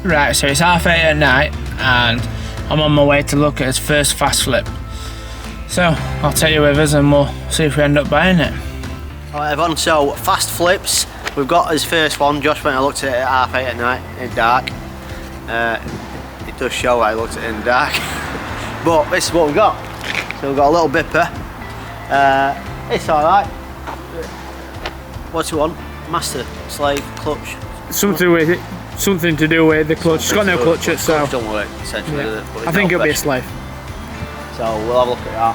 Right, so it's 8:30 at night and I'm on my way to look at his first fast flip. So I'll take you with us and we'll see if we end up buying it. Alright everyone, so fast flips. We've got his first one. Josh went and looked at it at 8:30 at night in dark. It does show I looked at it in dark. But this is what we've got. So we've got a little bipper. It's alright. What's it want? Master, slave, clutch. Something with it. Something to do with the clutch. It's got no clutch, so don't work essentially. Yeah. But I think it'll be a slave. So we'll have a look at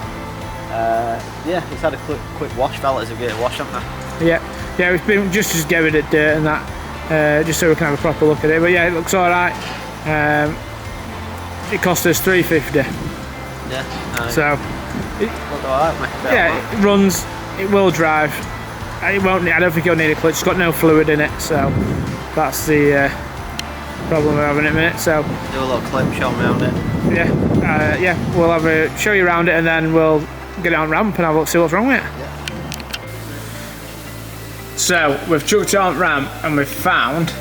that. Yeah, it's had a quick wash. Fellas have get it washed, haven't they? Yeah, it's been just get rid of dirt and that, just so we can have a proper look at it. But yeah, it looks alright. It cost us $350. Yeah. So it, alright, yeah, it runs. It will drive. It won't. I don't think it'll need a clutch. It's got no fluid in it, so that's the problem we're having at the minute. So do a little clip, show me around it. Yeah, we'll have a show you around it and then we'll get it on ramp and have a look, see what's wrong with it. Yeah. So we've chucked it on ramp and we've found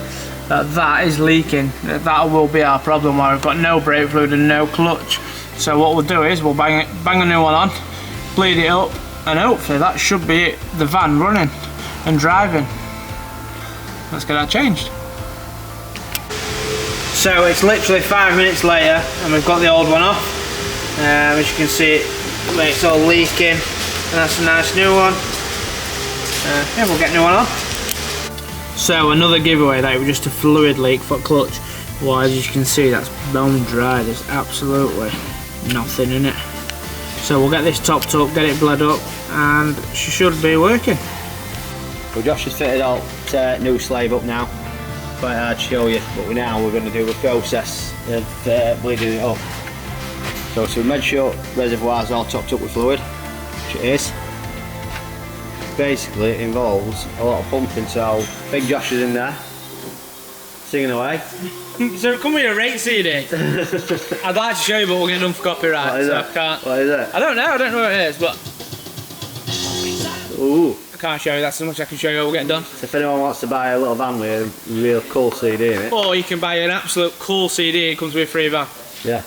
that is leaking. That will be our problem, where we've got no brake fluid and no clutch. So what we'll do is we'll bang a new one on, bleed it up, and hopefully that should be it, the van running and driving. Let's get that changed. So it's literally 5 minutes later and we've got the old one off. As you can see, it's all leaking, and that's a nice new one. Yeah, we'll get a new one on. So another giveaway, that was just a fluid leak for clutch. Well, as you can see, that's bone dry. There's absolutely nothing in it. So we'll get this topped up, get it bled up, and she should be working. Well, Josh has fitted out new slave up now. Quite hard to show you, but now we're going to do the process of bleeding it up. So to make sure reservoirs all topped up with fluid, which it is. Basically, it involves a lot of pumping. So Big Josh is in there, singing away. So come with your rate CD. I'd like to show you, but we're getting done for copyright. What is so it? I can't. What is it? I don't know what it is, but Ooh. I can't show you. That's as much I can show you. We're getting done. So if anyone wants to buy a little van with a real cool CD in it, Or you can buy an absolute cool CD. It comes with a free van. yeah,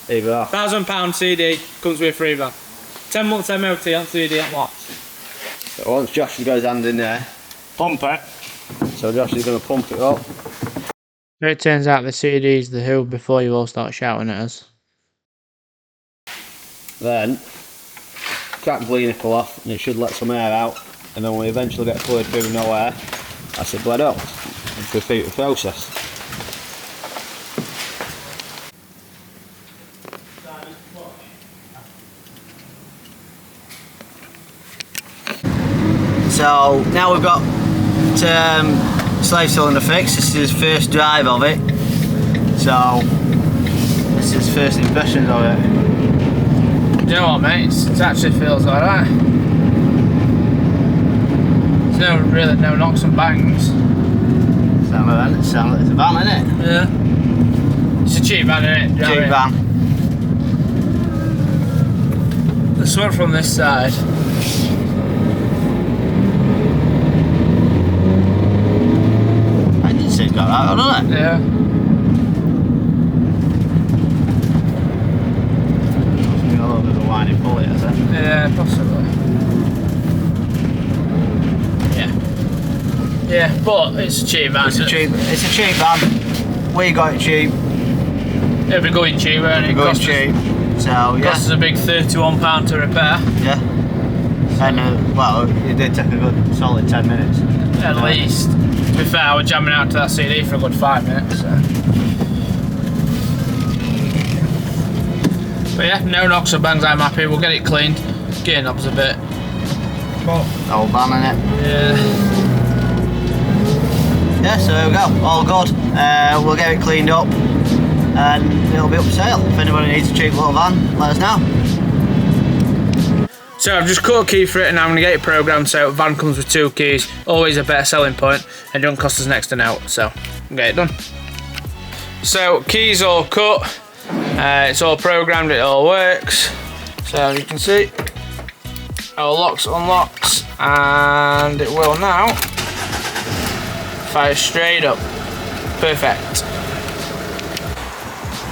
either off. £1,000 CD comes with a free van. 10 months MOT on CD at what? So once Josh has got his hand in there, Pump it. so Josh is going to pump it up. It turns out the CD's the who before you all start shouting at us. Then crack the bleed nipple off, and it should let some air out. And then when we eventually get fluid through with no air, that's it bled up. And repeat the process. So now we've got slave cylinder fixed. This is his first drive of it. So this is his first impressions of it. You know what, mate? It actually feels alright. There's really no knocks and bangs. Sound like it's a van, isn't it? Yeah. It's a cheap van, isn't it? Cheap van. Let's start from this side. It's got that on, hasn't it? Yeah. It's got a little bit of a whiny pulley, has it? Yeah, possibly. Yeah, but it's a cheap van. It's a cheap van. We got it cheap. It'll be going cheap, won't it? Going cheap. So yeah. Cost us a big £31 to repair. Yeah. And well, it did take a good solid 10 minutes. At least. To be fair, we're jamming out to that CD for a good 5 minutes. So. But yeah, no knocks or bangs. I'm happy. We'll get it cleaned. Gear knobs a bit. But old van in it. Yeah. Yeah, so there we go, all good. We'll get it cleaned up and it'll be up for sale. If anybody needs a cheap little van, let us know. So I've just cut a key for it and I'm going to get it programmed so van comes with 2 keys. Always a better selling point and don't cost us next to nought, so we'll get it done. So keys all cut, it's all programmed, it all works. So as you can see, it all locks, unlocks, and it will now fire straight up. Perfect.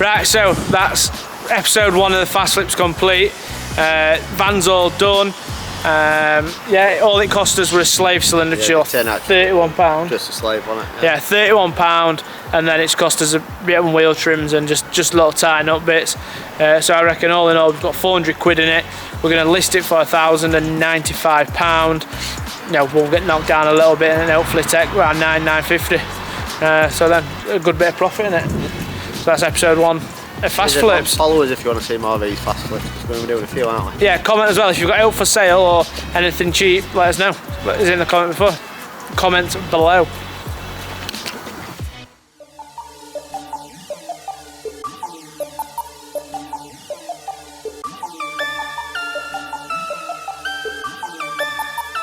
Right, so that's episode 1 of the fast flips complete. Van's all done. Yeah, all it cost us was a slave cylinder chill, £31. Just a slave, wasn't it? Yeah, £31, and then it's cost us a bit on wheel trims and just little tighten up bits. So I reckon all in all we've got 400 quid in it. We're going to list it for £1,095. You know, we'll get knocked down a little bit and hopefully take around £950. So then a good bit of profit in it. So that's episode 1 of fast flips. Follow us if you want to see more of these fast flips, because we're doing a few, aren't we? Yeah, comment as well if you've got out for sale or anything cheap. Let us know. It's in the comment below.